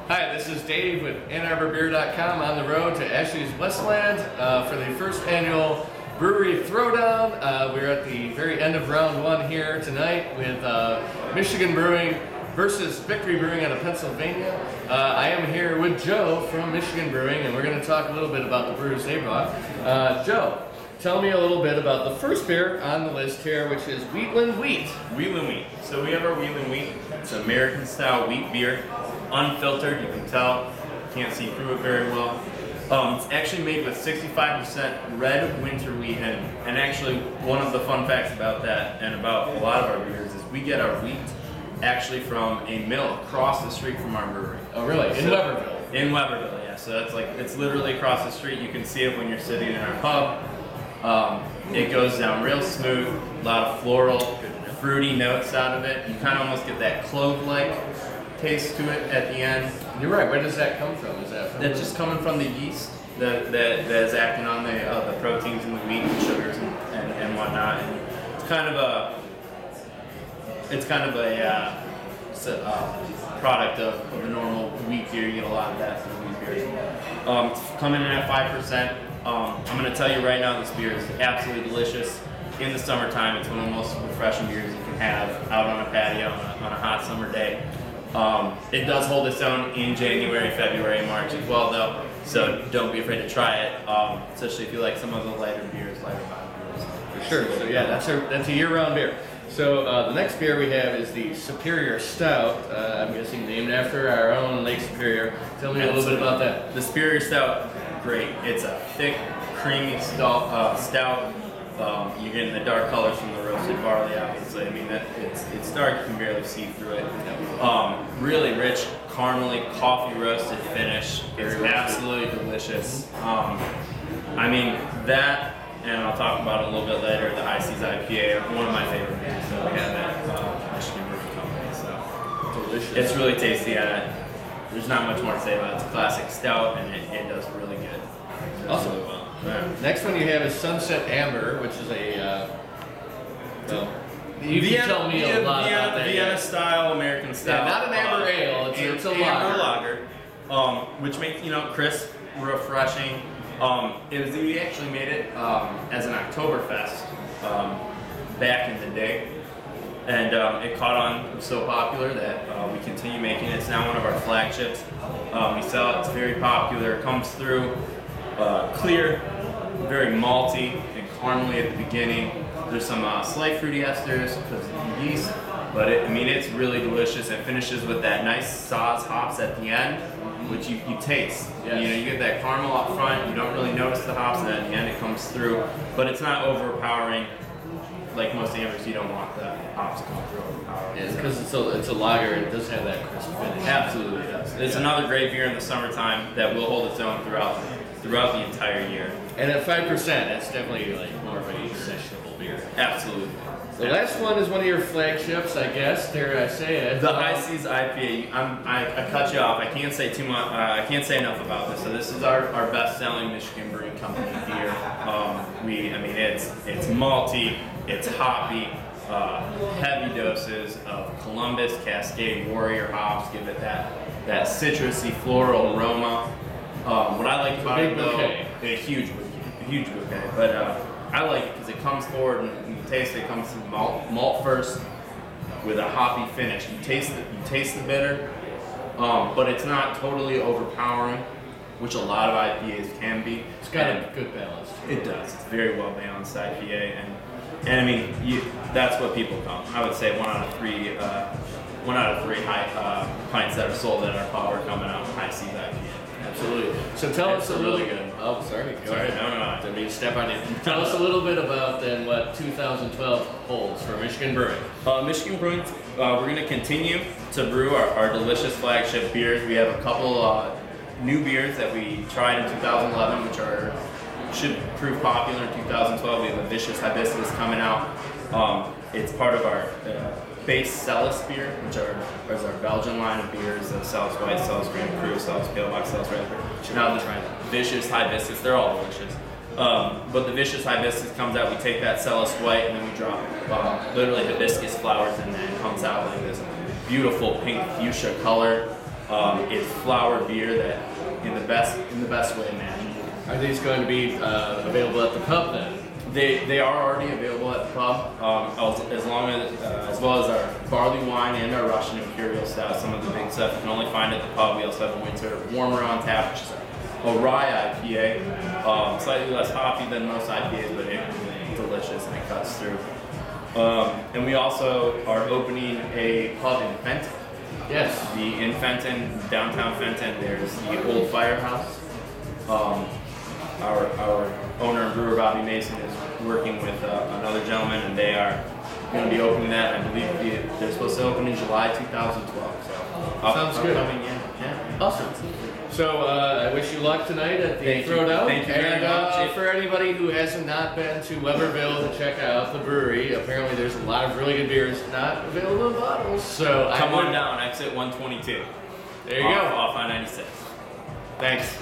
Hi, this is Dave with AnnArborBeer.com on the road to Ashley's Westland for the first annual Brewery Throwdown. We're at the very end of round one here tonight with Michigan Brewing versus Victory Brewing out of Pennsylvania. I am here with Joe from Michigan Brewing, and we're going to talk a little bit about the brews they brought. Joe, tell me a little bit about the first beer on the list here, which is Wheatland Wheat. Wheatland Wheat. So we have our Wheatland Wheat. It's an American style wheat beer, unfiltered. You can tell, can't see through it very well. It's actually made with 65% red winter wheat, and actually one of the fun facts about that and about a lot of our beers is we get our wheat actually from a mill across the street from our brewery. Oh, really? In Weberville? In Weberville, yeah. So that's it's literally across the street. You can see it when you're sitting in our pub. It goes down real smooth, a lot of floral, fruity notes out of it. You kind of almost get that clove-like taste to it at the end. You're right. Where does that come from? Is that from? That's just coming from the yeast that is acting on the proteins in the wheat and sugars and whatnot. And it's kind of a product of the normal wheat beer. You get a lot of that from wheat beers. It's coming in at 5%. I'm going to tell you right now, this beer is absolutely delicious. In the summertime, it's one of the most refreshing beers you can have out on a patio on a hot summer day. It does hold its own in January, February, March as well, though. So don't be afraid to try it, especially if you like some of the lighter beers, lighter bodied beers. For sure. So yeah, that's a year-round beer. So the next beer we have is the Superior Stout. I'm guessing named after our own Lake Superior. Tell me a little bit about that. The Superior Stout, great. It's a thick, creamy stout. You're getting the dark colors from the roasted barley, obviously. I mean, it's dark, you can barely see through it. Really rich, caramely, coffee roasted finish. It's absolutely delicious. I mean, that, and I'll talk about it a little bit later, the High Seas IPA are one of my favorite beers that we have at Michigan Brewing Company. So Delicious. It's really tasty, and there's not much more to say about it. It's a classic stout, and it does really good. Awesome. Really well. Next one you have is Sunset Amber, which is a you can tell me a lot about that. Vienna style, American style. Yeah, not an amber ale. It's a lager. Which makes crisp, refreshing. We actually made it as an Oktoberfest back in the day, and it caught on. It was so popular that we continue making it. It's now one of our flagships. We sell it. It's very popular. It comes through clear, very malty and caramely at the beginning. There's some slight fruity esters because of the yeast, but it's really delicious. It finishes with that nice Saaz hops at the end, which you taste. Yes. You get that caramel up front. You don't really notice the hops, and at the end it comes through. But it's not overpowering. Like most ambers, you don't want the hops to come through overpowering. Yeah, because it's a lager. It does have that crisp finish. Absolutely does. It's another great beer in the summertime that will hold its own throughout the entire year. And at 5%, that's definitely like more of a sessionable beer. Absolutely. The last one is one of your flagships, I guess. Dare I say it? The High Seas IPA. I cut you off. I can't say too much. I can't say enough about this. So this is our best-selling Michigan Brewing Company beer. It's malty, it's hoppy, heavy doses of Columbus, Cascade, Warrior hops give it that citrusy floral aroma. What I like about it though, a huge bouquet, but I like it because it comes forward and you taste it. It comes through malt first with a hoppy finish. You taste the bitter, but it's not totally overpowering, which a lot of IPAs can be. It's got a good balance. It does. It's very well balanced IPA, and that's what people come. I would say one out of three high pints that are sold at our pub are coming out High Seas IPA. Absolutely. So tell us a little bit. Oh, sorry. Go ahead. No. Didn't mean to step on you. Tell us a little bit about then what 2012 holds for Michigan Brewing. Michigan Brewing, we're going to continue to brew our delicious flagship beers. We have a couple new beers that we tried in 2011, which should prove popular in 2012. We have a Vicious Hibiscus coming out. It's part of our base Celis beer, which is our Belgian line of beers, Celis White, Celis Grand Cru, Celis Pale Box, Celis Raspberry. Now the Vicious Hibiscus, they're all delicious. But the Vicious Hibiscus comes out, we take that Celis White, and then we drop literally hibiscus flowers in there, and it comes out like this beautiful pink fuchsia color. It's flower beer that in the best way imaginable. Are these going to be available at the pub then? They are already available at the pub, as well as our barley wine and our Russian Imperial Stout. Some of the big stuff you can only find at the pub. We also have a winter warmer on tap, which is a rye IPA, slightly less hoppy than most IPAs, but it's delicious and it cuts through. And we also are opening a pub in Fenton. Yes. In Fenton, downtown Fenton, there's the Old Firehouse. Our owner and brewer Bobby Mason is working with another gentleman, and they are going to be opening that. I believe they're supposed to open in July 2012. So sounds good. Yeah. Awesome. So I wish you luck tonight at the Throwdown. Thank you very much. For anybody who hasn't not been to Weberville to check out the brewery, apparently there's a lot of really good beers not available in bottles. So Come on down, exit 122. There you go. Off I-96. Thanks.